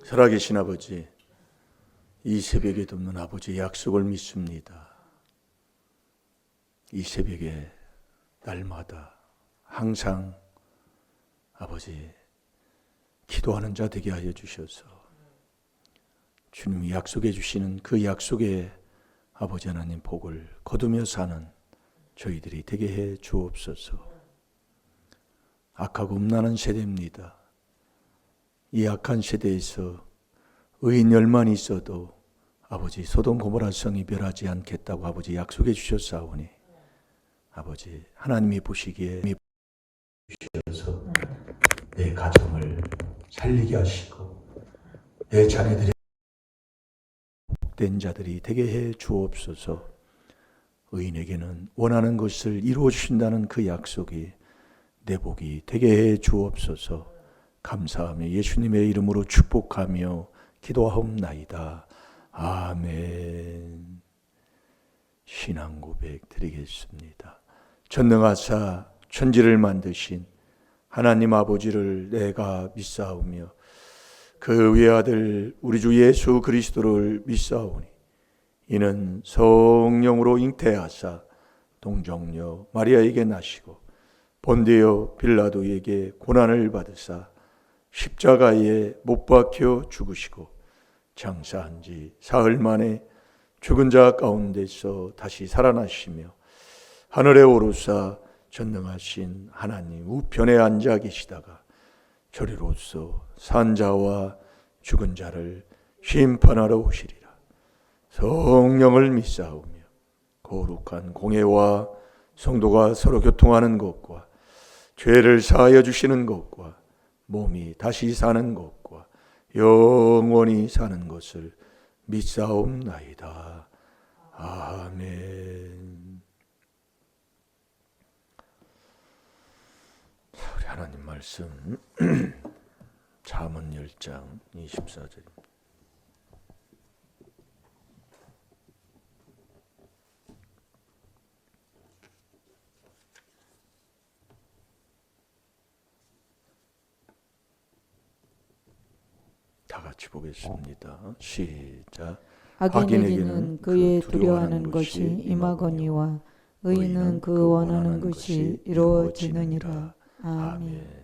살아계신 아버지, 이 새벽에도 없는 아버지의 약속을 믿습니다. 이 새벽에 날마다 항상 아버지 기도하는 자 되게 하여 주셔서 주님이 약속해 주시는 그 약속에 아버지 하나님 복을 거두며 사는 저희들이 되게 해 주옵소서. 악하고 음란한 세대입니다. 이 악한 세대에서 의인 10만 있어도 아버지 소돔 고모라 성이 멸하지 않겠다고 아버지 약속해 주셨사오니 아버지 하나님이 보시기에 주셔서 내 가정을 살리게 하시고 내 자녀들의 복된 자들이 되게 해 주옵소서. 의인에게는 원하는 것을 이루어 주신다는 그 약속이 내 복이 되게 해 주옵소서. 감사하며 예수님의 이름으로 축복하며 기도하옵나이다. 아멘. 신앙 고백 드리겠습니다. 전능하사 천지를 만드신 하나님 아버지를 내가 믿사오며 그 외아들 우리 주 예수 그리스도를 믿사오니 이는 성령으로 잉태하사 동정녀 마리아에게 나시고 본디오 빌라도에게 고난을 받으사 십자가에 못 박혀 죽으시고 장사한 지 사흘 만에 죽은 자 가운데서 다시 살아나시며 하늘에 오르사 전능하신 하나님 우편에 앉아 계시다가 저리로서 산 자와 죽은 자를 심판하러 오시리라. 성령을 믿사오며 거룩한 공예와 성도가 서로 교통하는 것과 죄를 사하여 주시는 것과 몸이 다시 사는 것과 영원히 사는 것을 믿사옵나이다. 아멘. 우리 하나님 말씀 잠언 10장 24절입니다. 다 같이 보겠습니다. 시작. 악인에게는 그의 두려워하는 것이 임하거니와 의인은 그 원하는 것이 이루어지느니라. 아멘.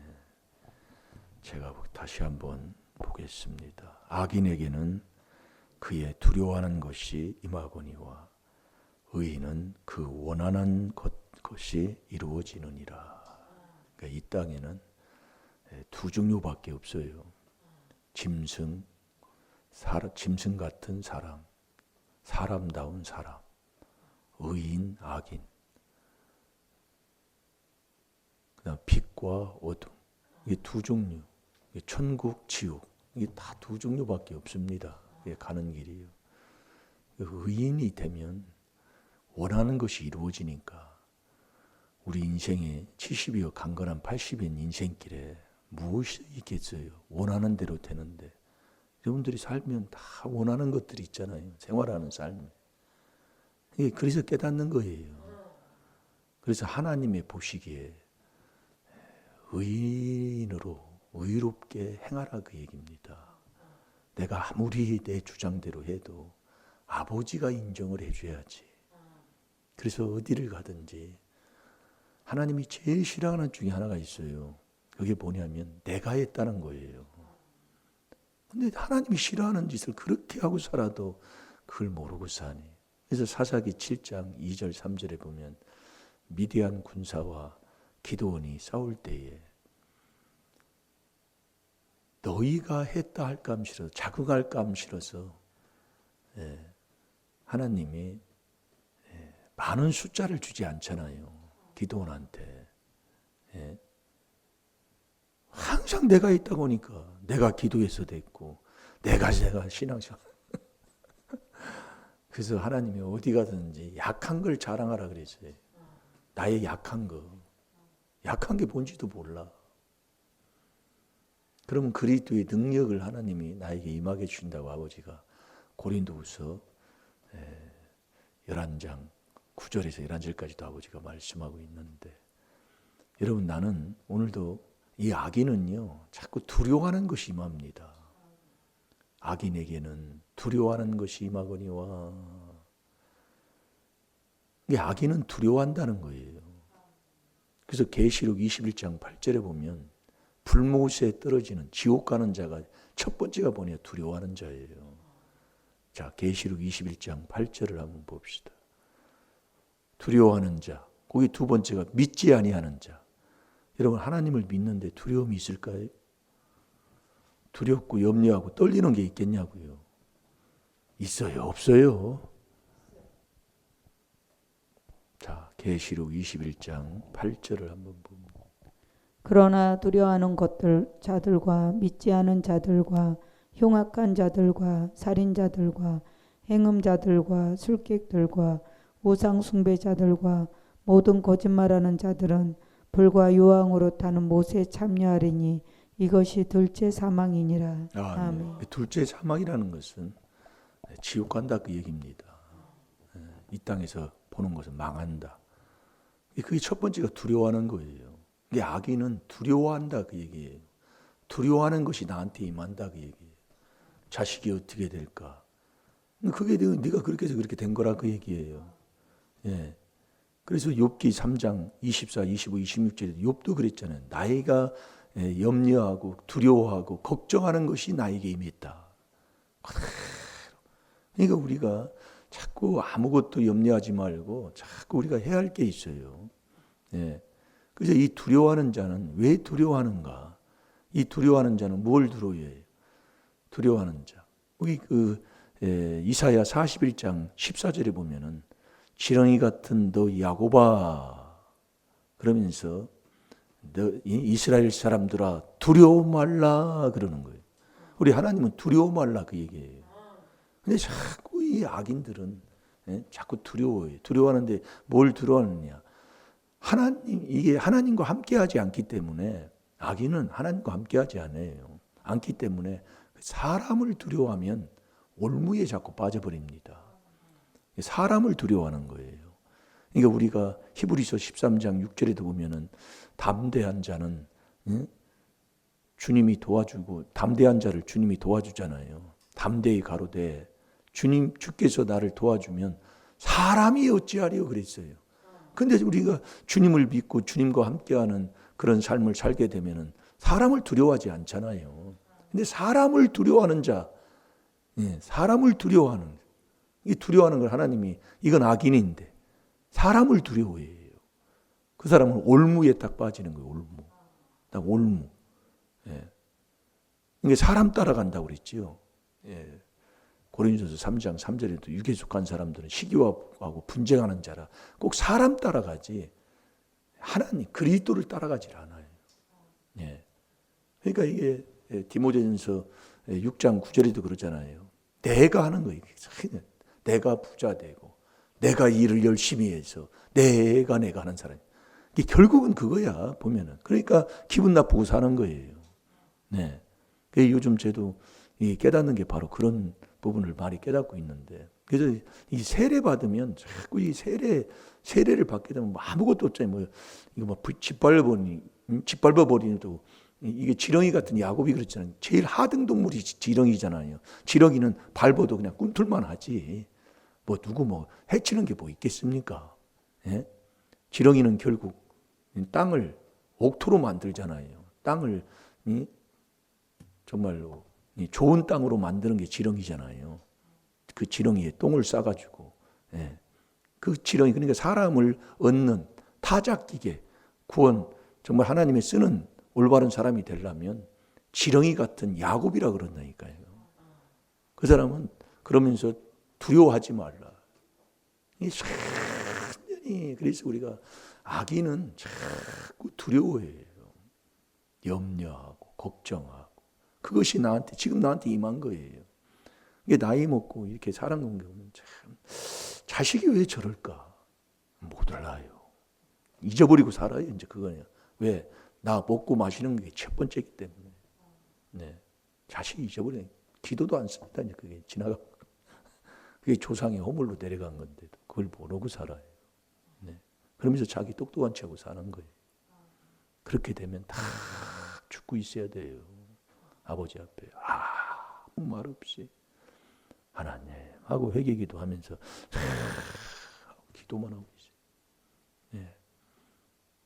제가 다시 한번 보겠습니다. 악인에게는 그의 두려워하는 것이 임하거니와 의인은 그 원하는 것이 이루어지느니라. 그러니까 이 땅에는 두 종류밖에 없어요. 짐승 같은 사람, 사람다운 사람, 의인, 악인. 그다음 빛과 어둠. 이게 두 종류. 이게 천국, 지옥. 이게 다 두 종류밖에 없습니다. 이게 가는 길이에요. 의인이 되면 원하는 것이 이루어지니까 우리 인생에 70이여 강건한 80인 인생길에 무엇이 있겠어요? 원하는 대로 되는데 여러분들이 살면 다 원하는 것들이 있잖아요. 생활하는 삶. 그래서 깨닫는 거예요. 그래서 하나님의 보시기에 의인으로 의롭게 행하라 그 얘기입니다. 내가 아무리 내 주장대로 해도 아버지가 인정을 해줘야지. 그래서 어디를 가든지 하나님이 제일 싫어하는 중에 하나가 있어요. 그게 뭐냐면 내가 했다는 거예요. 근데 하나님이 싫어하는 짓을 그렇게 하고 살아도 그걸 모르고 사니. 그래서 사사기 7장 2절 3절에 보면 미디안 군사와 기드온이 싸울 때에 너희가 했다 할까 하면 싫어서 자극할까 하면 싫어서 하나님이 많은 숫자를 주지 않잖아요. 기드온한테. 항상 내가 있다고 하니까 내가 기도해서 됐고 내가 신앙생활 그래서 하나님이 어디 가든지 약한 걸 자랑하라 그랬어요. 나의 약한 게 뭔지도 몰라. 그러면 그리스도의 능력을 하나님이 나에게 임하게 주신다고 아버지가 고린도후서 11장 9절에서 11절까지도 아버지가 말씀하고 있는데 여러분 나는 오늘도 이 악인은요 자꾸 두려워하는 것이 임합니다. 악인에게는 두려워하는 것이 임하거니와. 이게 악인은 두려워한다는 거예요. 그래서 계시록 21장 8절에 보면 불못에 떨어지는 지옥 가는 자가 첫 번째가 뭐냐? 두려워하는 자예요. 자, 계시록 21장 8절을 한번 봅시다. 두려워하는 자. 거기 두 번째가 믿지 아니하는 자. 여러분, 하나님을 믿는데 두려움이 있을까요? 두렵고 염려하고 떨리는 게 있겠냐고요. 있어요? 없어요? 자, 계시록 21장 8절을 한번 봅니다. 그러나 두려워하는 것들 자들과 믿지 않은 자들과 흉악한 자들과 살인자들과 행음자들과 술객들과 우상 숭배자들과 모든 거짓말하는 자들은 불과 유황으로 타는 못에 참여하리니 이것이 둘째 사망이니라. 아멘. 둘째 사망이라는 것은 지옥 간다 그 얘기입니다. 이 땅에서 보는 것은 망한다. 그게 첫 번째가 두려워하는 거예요. 이게 악인은 두려워한다 그 얘기예요. 두려워하는 것이 나한테 임한다 그 얘기예요. 자식이 어떻게 될까? 그게 네가 그렇게 해서 그렇게 된 거라 그 얘기예요. 예. 그래서 욥기 3장 24, 25, 26절에 욥도 그랬잖아요. 나이가 염려하고 두려워하고 걱정하는 것이 나에게 임했다. 그러니까 우리가 자꾸 아무것도 염려하지 말고 자꾸 우리가 해야 할 게 있어요. 예. 그래서 이 두려워하는 자는 왜 두려워하는가? 이 두려워하는 자는 뭘 두려워해요? 두려워하는 자. 우리 이사야 41장 14절에 보면은 지렁이 같은 너 야곱아 그러면서 너 이스라엘 사람들아 두려워 말라 그러는 거예요. 우리 하나님은 두려워 말라 그 얘기예요. 근데 자꾸 이 악인들은 자꾸 두려워해요. 두려워하는데 뭘 두려워하느냐? 이게 하나님과 함께하지 않기 때문에 악인은 하나님과 함께하지 않기 때문에 사람을 두려워하면 올무에 자꾸 빠져버립니다. 사람을 두려워하는 거예요. 그러니까 우리가 히브리서 13장 6절에도 보면은 담대한 자는 주님이 도와주고 담대한 자를 주님이 도와주잖아요. 담대히 가로되 주께서 나를 도와주면 사람이 어찌하리요 그랬어요. 근데 우리가 주님을 믿고 주님과 함께하는 그런 삶을 살게 되면은 사람을 두려워하지 않잖아요. 근데 사람을 두려워하는 자, 사람을 두려워하는, 이 두려워하는 걸 하나님이 이건 악인인데 사람을 두려워해요. 그 사람은 올무에 딱 빠지는 거예요. 올무, 딱 올무. 이게 사람 따라간다고 그랬지요. 고린도서 3장 3절에도 육에 속한 사람들은 시기하고 분쟁하는 자라 꼭 사람 따라가지 하나님 그리스도를 따라가질 않아요. 그러니까 이게 디모데전서 6장 9절에도 그러잖아요. 내가 하는 거예요. 내가 부자 되고 내가 일을 열심히 해서 내가 하는 사람. 이게 결국은 그거야 보면은. 그러니까 기분 나쁘고 사는 거예요. 그래서 요즘 저도 깨닫는 게 바로 그런 부분을 많이 깨닫고 있는데, 그래서 이 세례 받으면 자꾸 이 세례를 받게 되면 뭐 아무것도 없잖아요. 이거 뭐 짓밟아버리도 이게 지렁이 같은 야곱이 그렇잖아요. 제일 하등 동물이 지렁이잖아요. 지렁이는 밟아도 그냥 꿈틀만 하지. 뭐 누구 뭐 해치는 게 뭐 있겠습니까? 지렁이는 결국 땅을 옥토로 만들잖아요. 땅을 정말로 좋은 땅으로 만드는 게 지렁이잖아요. 그 지렁이에 똥을 싸가지고, 그 지렁이, 그러니까 사람을 얻는 타작기계, 구원, 정말 하나님이 쓰는 올바른 사람이 되려면 지렁이 같은 야곱이라 그런다니까요. 그 사람은 그러면서 두려워하지 말라. 그래서 우리가 악인은 자꾸 두려워해요. 염려하고 걱정하고. 그것이 지금 나한테 임한 거예요. 이게 나이 먹고 이렇게 사람 공경하면 참, 자식이 왜 저럴까? 못 알아요. 잊어버리고 살아요, 이제 그거냐. 왜? 나 먹고 마시는 게 첫 번째이기 때문에. 자식이 잊어버려. 기도도 안 씁니다, 이제 그게 지나가고. 그게 조상의 허물로 내려간 건데도 그걸 모르고 살아요. 그러면서 자기 똑똑한 척하고 사는 거예요. 그렇게 되면 다 죽고 있어야 돼요. 아버지 앞에 아무 말 없이 하나님 하고 회개기도 하면서 기도만 하고 있어요. 예.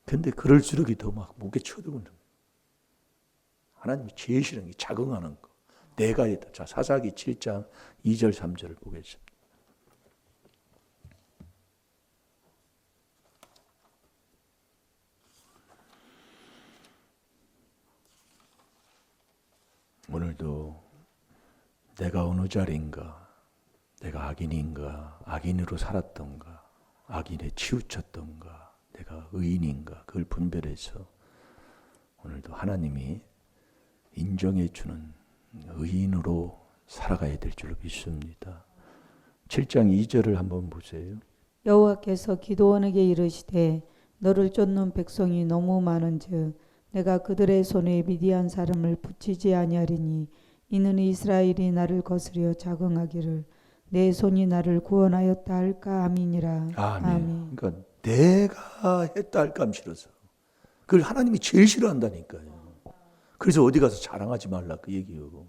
근데 그럴수록 더 막 목에 쳐들어오는 거예요. 하나님이 제일 싫은 게 자긍하는 거. 내가 했다. 자, 사사기 7장 2절 3절을 보겠습니다. 오늘도 내가 어느 자리인가, 내가 악인인가, 악인으로 살았던가, 악인에 치우쳤던가, 내가 의인인가, 그걸 분별해서 오늘도 하나님이 인정해 주는 의인으로 살아가야 될 줄로 믿습니다. 7장 2절을 한번 보세요. 여호와께서 기드온에게 이르시되 너를 쫓는 백성이 너무 많은즉 내가 그들의 손에 미디안 사람을 붙이지 아니하리니 이는 이스라엘이 나를 거스려 자긍하기를 내 손이 나를 구원하였다 할까 함이니라. 아멘. 그러니까 내가 했다 할까 함 싫어서 그걸 하나님이 제일 싫어한다니까요. 그래서 어디 가서 자랑하지 말라 그 얘기요.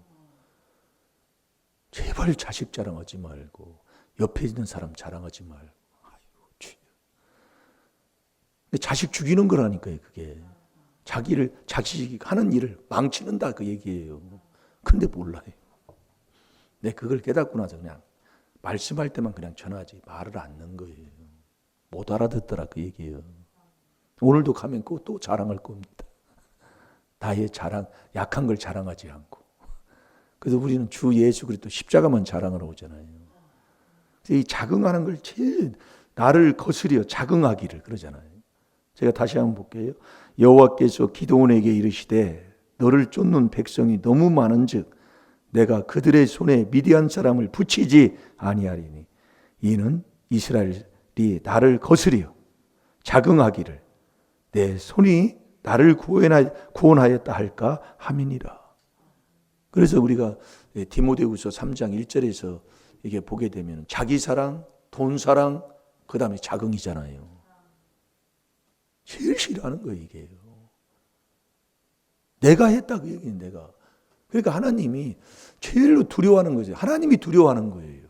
제발 자식 자랑하지 말고 옆에 있는 사람 자랑하지 말고. 아이고, 근데 자식 죽이는 거라니까요. 그게 자식이 하는 일을 망치는다 그 얘기예요. 근데 몰라요. 내 그걸 깨닫고 나서 그냥 말씀할 때만 그냥 전하지 말을 않는 거예요. 못 알아듣더라 그 얘기예요. 오늘도 가면 또 자랑할 겁니다. 나의 자랑, 약한 걸 자랑하지 않고. 그래서 우리는 주 예수 그리스도 십자가만 자랑하러 오잖아요. 이 자긍하는 걸 제일 나를 거스려 자긍하기를 그러잖아요. 제가 다시 한번 볼게요. 여호와께서 기드온에게 이르시되 너를 쫓는 백성이 너무 많은즉 내가 그들의 손에 미디안 사람을 붙이지 아니하리니 이는 이스라엘이 나를 거스려 자긍하기를 내 손이 나를 구원하였다 할까 함이니라. 그래서 우리가 디모데후서 3장 1절에서 이게 보게 되면 자기 사랑, 돈 사랑, 그 다음에 자긍이잖아요. 제일 싫어하는 거예요, 이게요. 내가 했다 그 얘기는 내가. 그러니까 하나님이 제일로 두려워하는 거죠. 하나님이 두려워하는 거예요.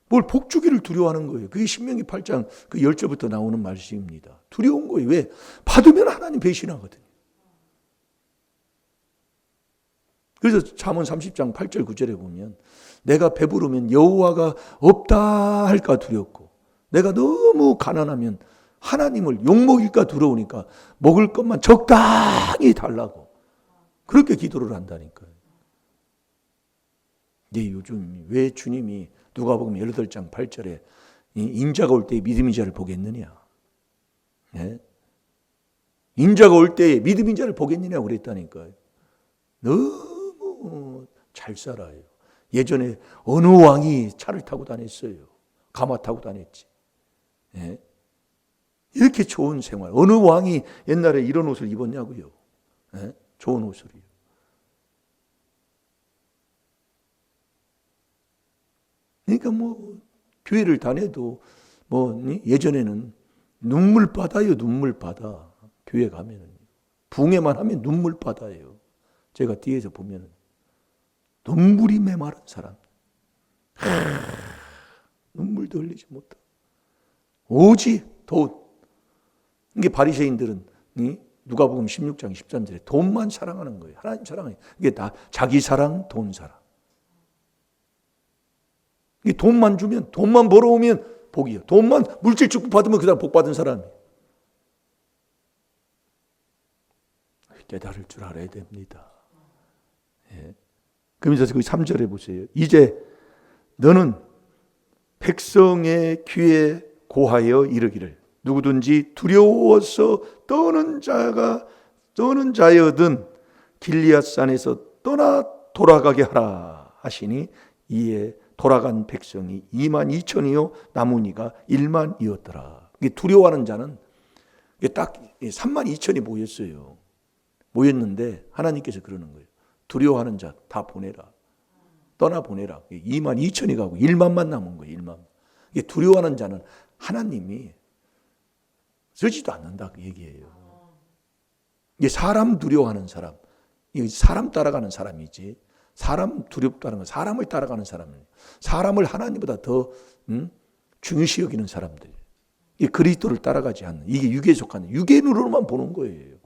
뭘 복주기를 두려워하는 거예요. 그게 신명기 8장 그 10절부터 나오는 말씀입니다. 두려운 거예요. 왜? 받으면 하나님 배신하거든요. 그래서 잠언 30장 8절 9절에 보면 내가 배부르면 여호와가 없다 할까 두렵고 내가 너무 가난하면 하나님을 욕먹일까 두려우니까 먹을 것만 적당히 달라고 그렇게 기도를 한다니까요. 근데 요즘 왜 주님이 누가복음 18장 8절에 인자가 올 때에 믿음인 자를 보겠느냐. 네? 인자가 올 때에 믿음인 자를 보겠느냐고 그랬다니까요. 너무 잘 살아요. 예전에 어느 왕이 차를 타고 다녔어요. 가마 타고 다녔지. 네? 이렇게 좋은 생활. 어느 왕이 옛날에 이런 옷을 입었냐고요. 네? 좋은 옷을요. 그러니까 교회를 다녀도 예전에는 눈물바다예요. 눈물바다. 교회 가면은 붕해만 하면 눈물바다예요. 제가 뒤에서 보면은 눈물이 메마른 사람. 눈물도 흘리지 못하고 오직 돈. 이게 바리새인들은 누가복음 16장 13절에 돈만 사랑하는 거예요. 하나님 사랑해요. 이게 다 자기 사랑, 돈 사랑. 이게 돈만 주면, 돈만 벌어오면 복이에요. 돈만 물질 축복 받으면 그 사람 복 받은 사람이에요. 깨달을 줄 알아야 됩니다. 예. 그러면서 그 3절에 보세요. 이제 너는 백성의 귀에 고하여 이르기를 누구든지 두려워서 떠는 자여든 길리앗산에서 떠나 돌아가게 하라 하시니 이에 돌아간 백성이 22,000이요 남은 이가 10,000이었더라. 이게 두려워하는 자는 이게 딱 32,000이 모였어요. 모였는데 하나님께서 그러는 거예요. 두려워하는 자 다 보내라. 떠나 보내라. 22,000이 가고 1만만 남은 거예요. 1만. 이게 두려워하는 자는 하나님이 쓰지도 않는다 그 얘기예요. 이게 사람 두려워하는 사람, 이게 사람 따라가는 사람이지 사람 두렵다는 건 사람을 따라가는 사람이에요. 사람을 하나님보다 더 중요시 여기는 사람들. 이 그리스도를 따라가지 않는, 이게 육에 속하는, 육의 눈으로만 보는 거예요.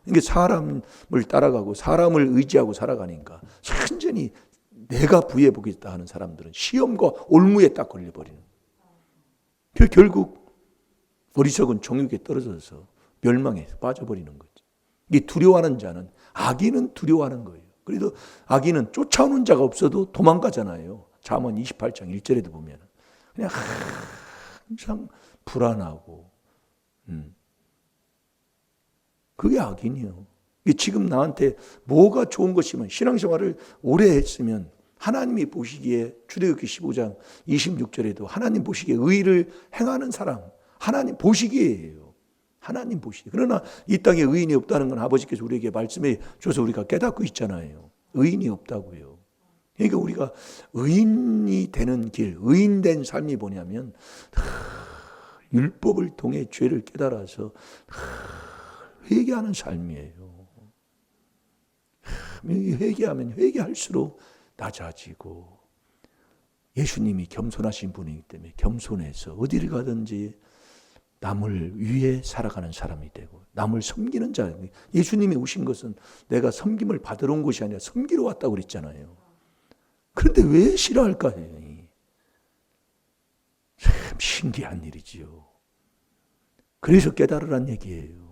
이게 사람을 따라가고 사람을 의지하고 살아가니까 완전히 내가 부해 보겠다 하는 사람들은 시험과 올무에 딱 걸려버리는 거예요. 결국 어리석은 정욕에 떨어져서 멸망에 빠져버리는 거죠. 이 두려워하는 자는, 악인은 두려워하는 거예요. 그래도 악인은 쫓아오는 자가 없어도 도망가잖아요. 잠언 28장 1절에도 보면 그냥 항상 불안하고, 그게 악인이요. 지금 나한테 뭐가 좋은 것이면, 신앙생활을 오래 했으면 하나님이 보시기에 출애굽기 15장 26절에도 하나님 보시기에 의를 행하는 사람, 하나님 보시기에요. 하나님 보시기에. 그러나 이 땅에 의인이 없다는 건 아버지께서 우리에게 말씀해 줘서 우리가 깨닫고 있잖아요. 의인이 없다고요. 그러니까 우리가 의인이 되는 길, 의인된 삶이 뭐냐면 율법을 통해 죄를 깨달아서 회개하는 삶이에요. 회개하면 회개할수록 낮아지고, 예수님이 겸손하신 분이기 때문에 겸손해서 어디를 가든지 남을 위해 살아가는 사람이 되고, 남을 섬기는 자. 예수님이 오신 것은 내가 섬김을 받으러 온 것이 아니라 섬기러 왔다고 그랬잖아요. 그런데 왜 싫어할까요? 참 신기한 일이지요. 그래서 깨달으란 얘기예요.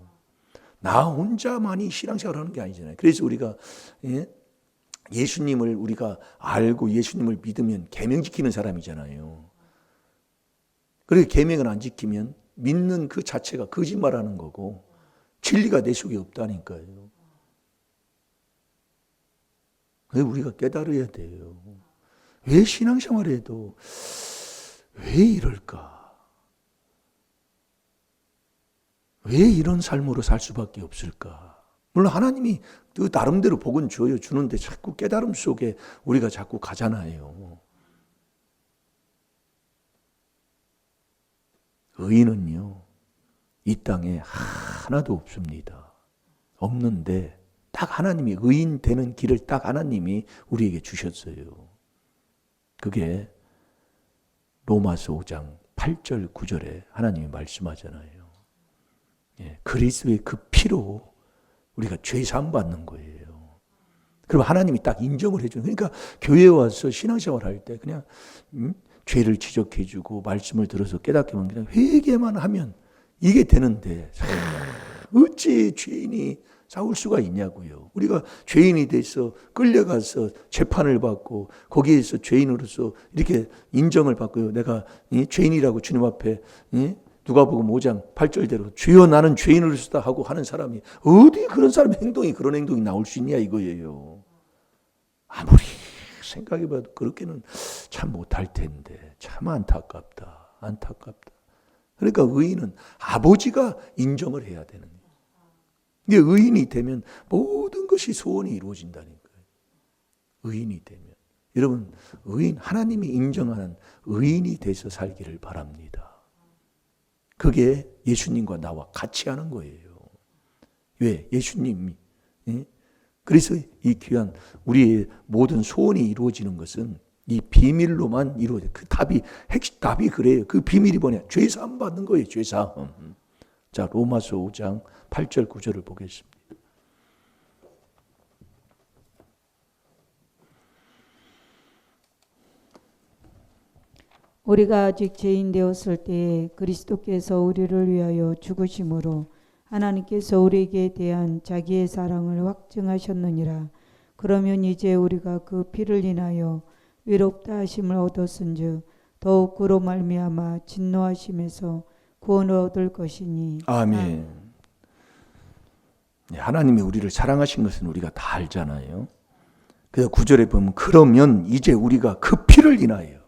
나 혼자만이 신앙생활을 하는 게 아니잖아요. 그래서 우리가 예수님을 우리가 알고 예수님을 믿으면 계명 지키는 사람이잖아요. 그리고 계명을 안 지키면 믿는 그 자체가 거짓말하는 거고 진리가 내 속에 없다니까요. 그래서 우리가 깨달아야 돼요. 왜 신앙생활에도 왜 이럴까? 왜 이런 삶으로 살 수밖에 없을까? 물론 하나님이 그 나름대로 복은 줘요. 주는데 자꾸 깨달음 속에 우리가 자꾸 가잖아요. 의인은요, 이 땅에 하나도 없습니다. 없는데 딱 하나님이 의인 되는 길을 딱 하나님이 우리에게 주셨어요. 그게 로마서 5장 8절 9절에 하나님이 말씀하잖아요. 그리스도의 그 피로 우리가 죄 사함 받는 거예요. 그럼 하나님이 딱 인정을 해주는. 그러니까 교회에 와서 신앙생활 할 때 그냥 죄를 지적해주고 말씀을 들어서 깨닫게 하면 그냥 회개만 하면 이게 되는데 어찌 죄인이 싸울 수가 있냐고요. 우리가 죄인이 돼서 끌려가서 재판을 받고 거기에서 죄인으로서 이렇게 인정을 받고요. 내가 죄인이라고 주님 앞에 누가복음 5장 8절대로 주여 나는 죄인으로서다 하고 하는 사람이 어디 그런 사람의 행동이 그런 행동이 나올 수 있냐 이거예요. 아무리 생각해봐도 그렇게는 참 못할 텐데 참 안타깝다. 그러니까 의인은 아버지가 인정을 해야 되는 거예요. 이게 의인이 되면 모든 것이 소원이 이루어진다니까요. 의인이 되면. 여러분, 의인, 하나님이 인정하는 의인이 돼서 살기를 바랍니다. 그게 예수님과 나와 같이 하는 거예요. 왜? 예수님이. 그래서 이 귀한 우리의 모든 소원이 이루어지는 것은 이 비밀로만 이루어져요. 그 답이 그래요. 그 비밀이 뭐냐? 죄사함 받는 거예요. 죄사함. 자, 로마서 5장 8절 9절을 보겠습니다. 우리가 아직 죄인 되었을 때에 그리스도께서 우리를 위하여 죽으심으로 하나님께서 우리에게 대한 자기의 사랑을 확증하셨느니라. 그러면 이제 우리가 그 피를 인하여 위롭다 하심을 얻었은즉 더욱 그로 말미암아 진노하심에서 구원을 얻을 것이니. 아멘. 하나님이 우리를 사랑하신 것은 우리가 다 알잖아요. 그래서 9절에 보면 그러면 이제 우리가 그 피를 인하여,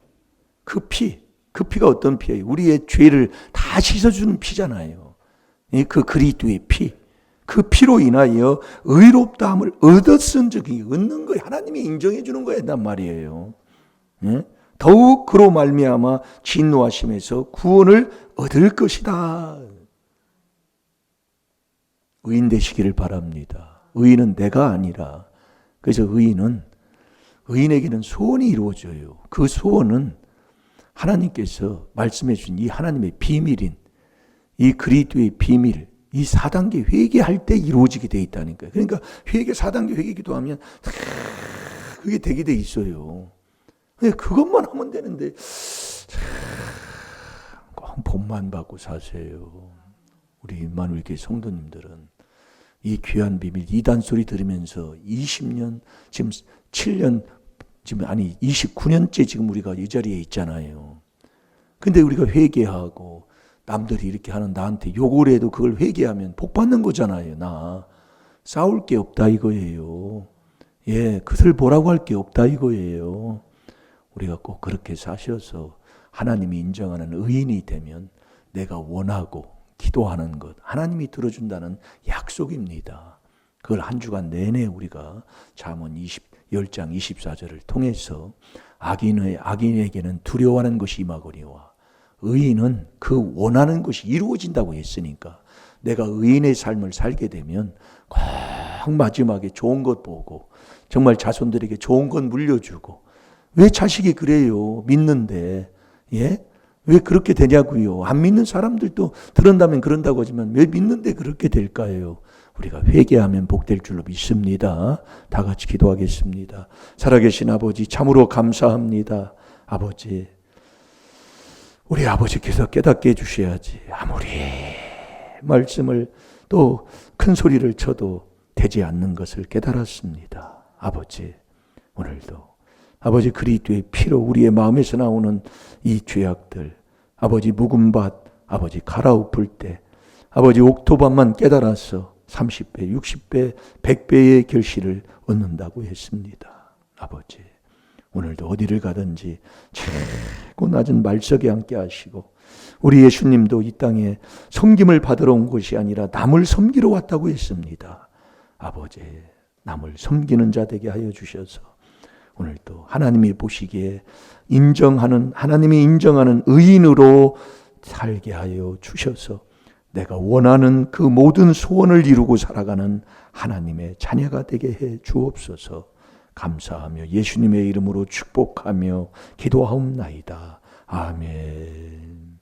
그 피가 어떤 피예요? 우리의 죄를 다 씻어주는 피잖아요. 그 그리스도의 피, 그 피로 인하여 의롭다함을 얻었은즉, 얻는 거예요. 하나님이 인정해 주는 거란 말이에요. 더욱 그로 말미암아 진노하심에서 구원을 얻을 것이다. 의인 되시기를 바랍니다. 의인은 내가 아니라, 그래서 의인은 의인에게는 소원이 이루어져요. 그 소원은 하나님께서 말씀해 주신 이 하나님의 비밀인 이 그리스도의 비밀, 이 4단계 회개할 때 이루어지게 돼 있다니까요. 그러니까 4단계 회개 기도하면 그게 되게 돼 있어요. 그것만 하면 되는데 꼭 복만 받고 사세요. 우리 임마누엘 교회 성도님들은 이 귀한 비밀 2단 소리 들으면서 20년, 지금 7년, 지금 아니 29년째 지금 우리가 이 자리에 있잖아요. 근데 우리가 회개하고 남들이 이렇게 하는 나한테 욕을 해도 그걸 회개하면 복 받는 거잖아요. 나 싸울 게 없다 이거예요. 예, 그들 보라고 할 게 없다 이거예요. 우리가 꼭 그렇게 사셔서 하나님이 인정하는 의인이 되면 내가 원하고 기도하는 것 하나님이 들어준다는 약속입니다. 그걸 한 주간 내내 우리가 잠언 10장 24절을 통해서 악인에게는 두려워하는 것이 임하거니와 의인은 그 원하는 것이 이루어진다고 했으니까 내가 의인의 삶을 살게 되면 꼭 마지막에 좋은 것 보고 정말 자손들에게 좋은 것 물려주고 왜 자식이 그래요? 믿는데 예? 왜 그렇게 되냐고요? 안 믿는 사람들도 들은다면 그런다고 하지만 왜 믿는데 그렇게 될까요? 우리가 회개하면 복될 줄로 믿습니다. 다 같이 기도하겠습니다. 살아계신 아버지 참으로 감사합니다. 아버지 우리 아버지께서 깨닫게 해주셔야지 아무리 말씀을 또 큰 소리를 쳐도 되지 않는 것을 깨달았습니다. 아버지 오늘도 아버지 그리스도의 피로 우리의 마음에서 나오는 이 죄악들 아버지 묵은 밭 아버지 갈아엎을 때 아버지 옥토밭만 깨달아서 30배 60배 100배의 결실을 얻는다고 했습니다. 아버지 오늘도 어디를 가든지 최고 낮은 말석에 앉게 하시고 우리 예수님도 이 땅에 섬김을 받으러 온 것이 아니라 남을 섬기러 왔다고 했습니다. 아버지 남을 섬기는 자 되게 하여 주셔서 오늘도 하나님이 보시기에 하나님이 인정하는 의인으로 살게 하여 주셔서 내가 원하는 그 모든 소원을 이루고 살아가는 하나님의 자녀가 되게 해 주옵소서. 감사하며 예수님의 이름으로 축복하며 기도하옵나이다. 아멘.